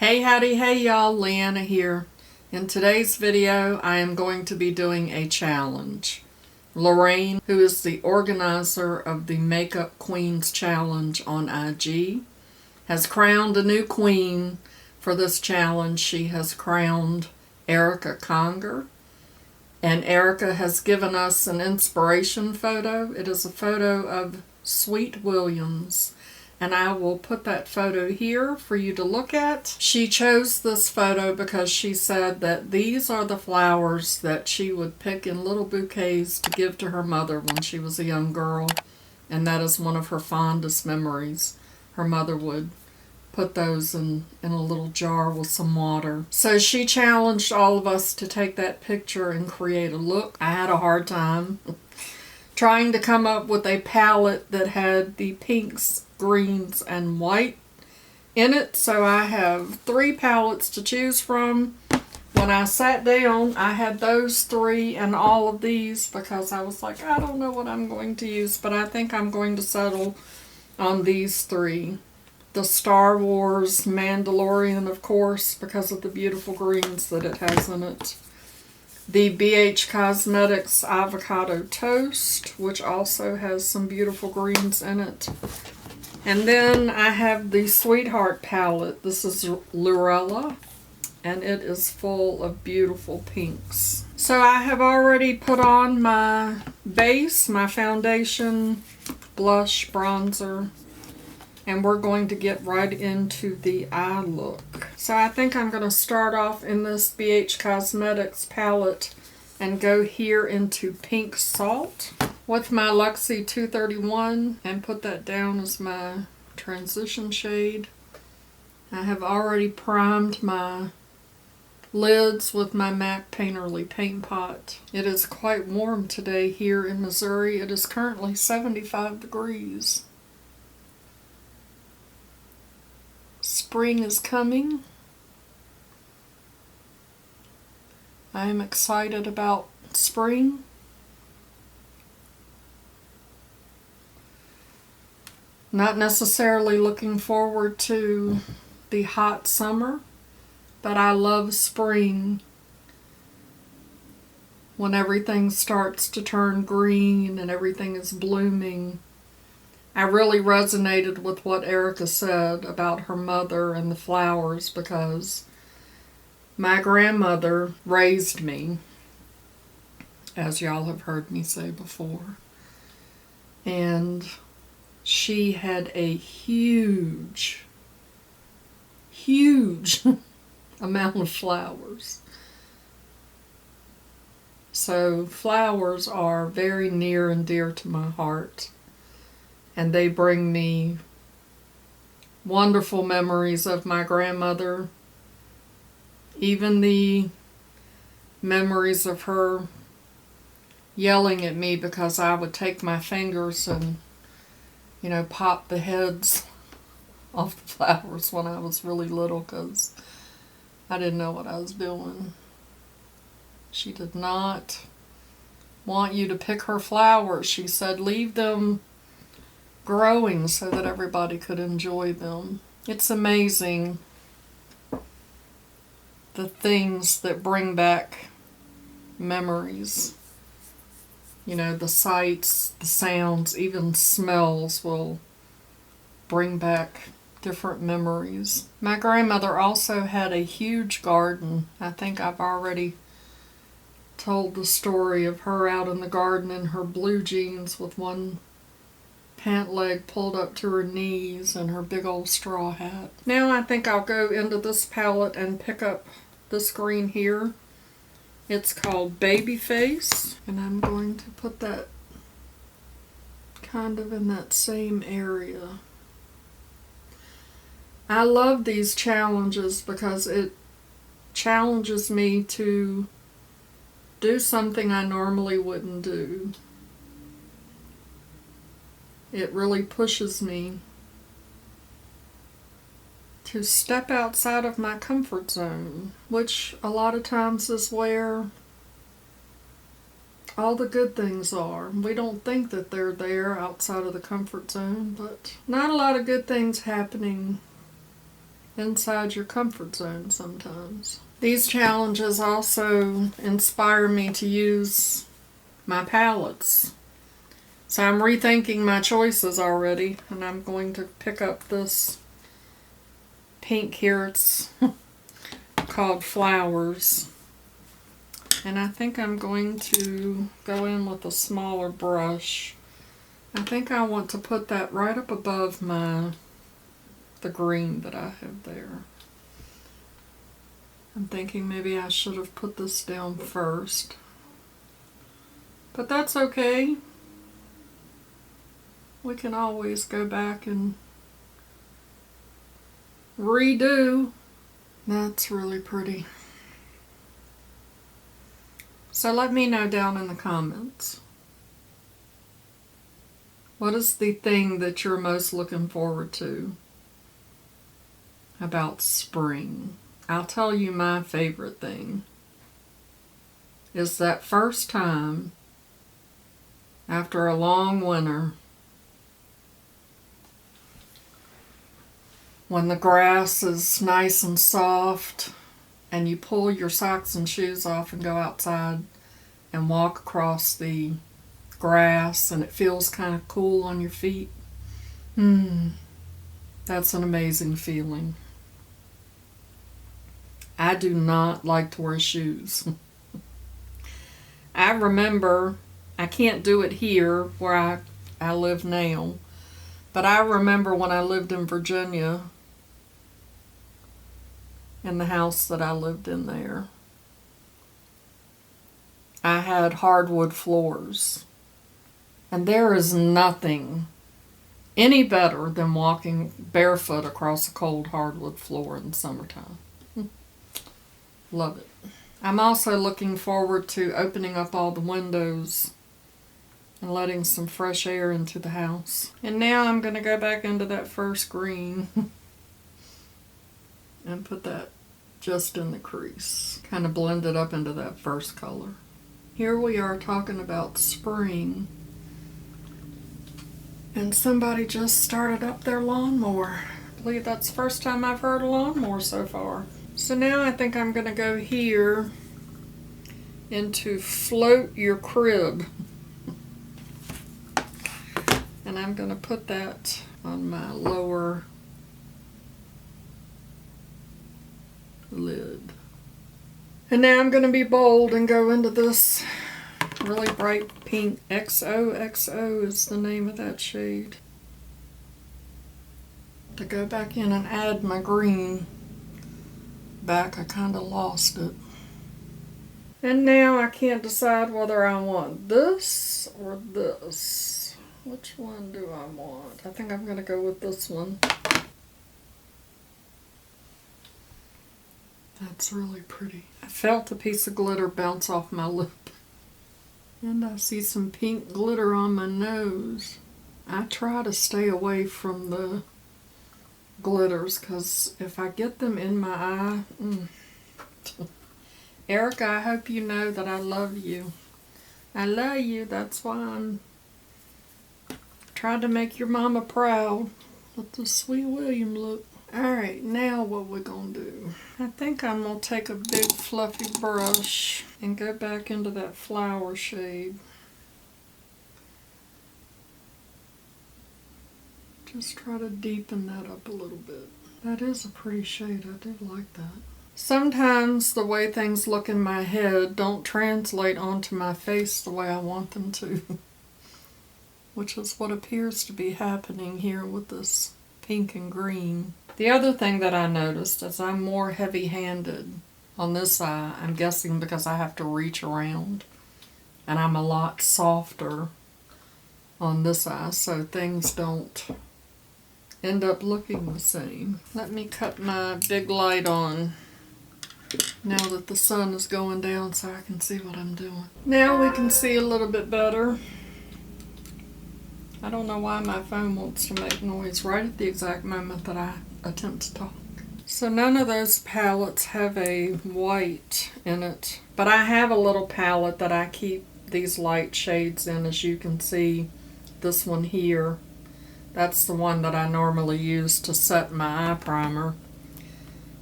Hey, howdy, hey y'all, Leanna here. In today's video, I am going to be doing a challenge. Lorraine, who is the organizer of the Makeup Queens Challenge on IG, has crowned a new queen for this challenge. She has crowned Erica Conger, and Erica has given us an inspiration photo. It is a photo of Sweet Williams, and I will put that photo here for you to look at. She chose this photo because she said that these are the flowers that she would pick in little bouquets to give to her mother when she was a young girl, and that is one of her fondest memories. Her mother would put those in a little jar with some water. So she challenged all of us to take that picture and create a look. I had a hard time trying to come up with a palette that had the pinks, greens, and white in it. So I have 3 palettes to choose from. When I sat down, I had those 3 and all of these because I was like, I don't know what I'm going to use, but I think I'm going to settle on these 3. The Star Wars Mandalorian, of course, because of the beautiful greens that it has in it. The BH Cosmetics Avocado Toast, which also has some beautiful greens in it. And then I have the Sweetheart palette. This is Lorella, and it is full of beautiful pinks. So I have already put on my base, my foundation, blush, bronzer, and we're going to get right into the eye look. So I think I'm going to start off in this BH Cosmetics palette and go here into Pink Salt with my Luxie 231 and put that down as my transition shade. I have already primed my lids with my MAC Painterly paint pot. It is quite warm today here in Missouri. It is currently 75 degrees. Spring is coming. I am excited about spring. Not necessarily looking forward to the hot summer, but I love spring when everything starts to turn green and everything is blooming. I really resonated with what Erica said about her mother and the flowers because my grandmother raised me, as y'all have heard me say before, and she had a huge amount of flowers. So flowers are very near and dear to my heart. And they bring me wonderful memories of my grandmother. Even the memories of her yelling at me because I would take my fingers and, pop the heads off the flowers when I was really little because I didn't know what I was doing. She did not want you to pick her flowers. She said, leave them growing so that everybody could enjoy them. It's amazing the things that bring back memories. The sights, the sounds, even smells will bring back different memories. My grandmother also had a huge garden. I think I've already told the story of her out in the garden in her blue jeans with one pant leg pulled up to her knees and her big old straw hat. Now I think I'll go into this palette and pick up this green here. It's called Baby Face, and I'm going to put that kind of in that same area. I love these challenges because it challenges me to do something I normally wouldn't do. It really pushes me to step outside of my comfort zone, which a lot of times is where all the good things are. We don't think that they're there outside of the comfort zone, but not a lot of good things happening inside your comfort zone sometimes. These challenges also inspire me to use my palettes. So I'm rethinking my choices already, and I'm going to pick up this pink here. It's called Flowers. And I think I'm going to go in with a smaller brush. I think I want to put that right up above the green that I have there. I'm thinking maybe I should have put this down first. But that's okay. We can always go back and redo. That's really pretty. So let me know down in the comments. What is the thing that you're most looking forward to about spring? I'll tell you my favorite thing is that first time after a long winter when the grass is nice and soft and you pull your socks and shoes off and go outside and walk across the grass and it feels kind of cool on your feet. That's an amazing feeling. I do not like to wear shoes. I remember, I can't do it here where I live now, but I remember when I lived in Virginia, in the house that I lived in there, I had hardwood floors. And there is nothing any better than walking barefoot across a cold hardwood floor in the summertime. Love it. I'm also looking forward to opening up all the windows and letting some fresh air into the house. And now I'm going to go back into that first green and put that just in the crease. Kind of blend it up into that first color. Here we are talking about spring. And somebody just started up their lawnmower. I believe that's the first time I've heard a lawnmower so far. So now I think I'm going to go here into Float Your Crib. And I'm going to put that on my lower lid. And now I'm going to be bold and go into this really bright pink. XOXO is the name of that shade. To go back in and add my green back, I kind of lost it. And now I can't decide whether I want this or this. Which one do I want? I think I'm going to go with this one. That's really pretty. I felt a piece of glitter bounce off my lip. And I see some pink glitter on my nose. I try to stay away from the glitters because if I get them in my eye... Erica, I hope you know that I love you. I love you. That's why I'm trying to make your mama proud with the Sweet Willian look. Alright, now what we're going to do. I think I'm going to take a big fluffy brush and go back into that flower shade. Just try to deepen that up a little bit. That is a pretty shade. I do like that. Sometimes the way things look in my head don't translate onto my face the way I want them to. Which is what appears to be happening here with this pink and green. The other thing that I noticed is I'm more heavy-handed on this eye. I'm guessing because I have to reach around. And I'm a lot softer on this eye, so things don't end up looking the same. Let me cut my big light on now that the sun is going down so I can see what I'm doing. Now we can see a little bit better. I don't know why my phone wants to make noise right at the exact moment that I attempt to talk. So none of those palettes have a white in it, but I have a little palette that I keep these light shades in. As you can see, this one here, that's the one that I normally use to set my eye primer.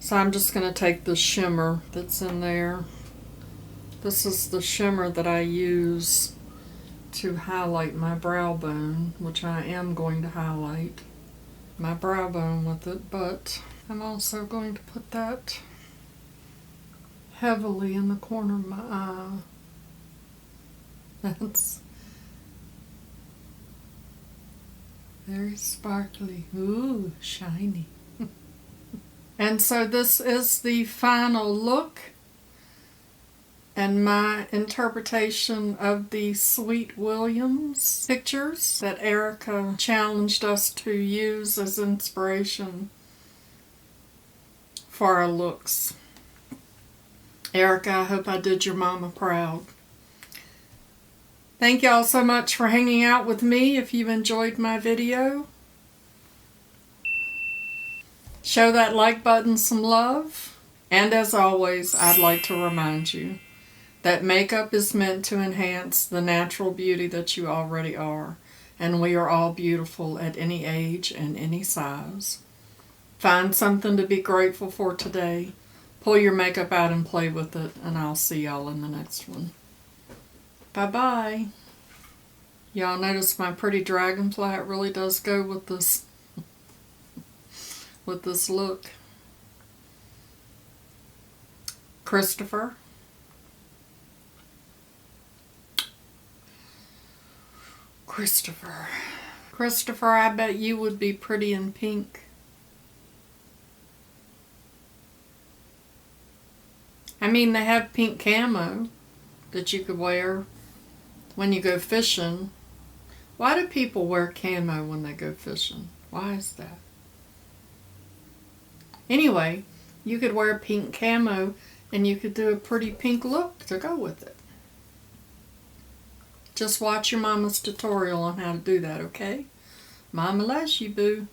So I'm just going to take the shimmer that's in there. This is the shimmer that I use to highlight my brow bone, which I am going to highlight my brow bone with it, but I'm also going to put that heavily in the corner of my eye. That's very sparkly. Ooh, shiny. And so this is the final look and my interpretation of the Sweet Williams pictures that Erica challenged us to use as inspiration for our looks. Erica, I hope I did your mama proud. Thank y'all so much for hanging out with me. If you enjoyed my video, show that like button some love. And as always, I'd like to remind you that makeup is meant to enhance the natural beauty that you already are. And we are all beautiful at any age and any size. Find something to be grateful for today. Pull your makeup out and play with it. And I'll see y'all in the next one. Bye-bye. Y'all notice my pretty dragonfly? It really does go with this look. Christopher. Christopher, I bet you would be pretty in pink. I mean, they have pink camo that you could wear when you go fishing. Why do people wear camo when they go fishing? Why is that? Anyway, you could wear pink camo and you could do a pretty pink look to go with it. Just watch your mama's tutorial on how to do that, okay? Mama loves you, boo.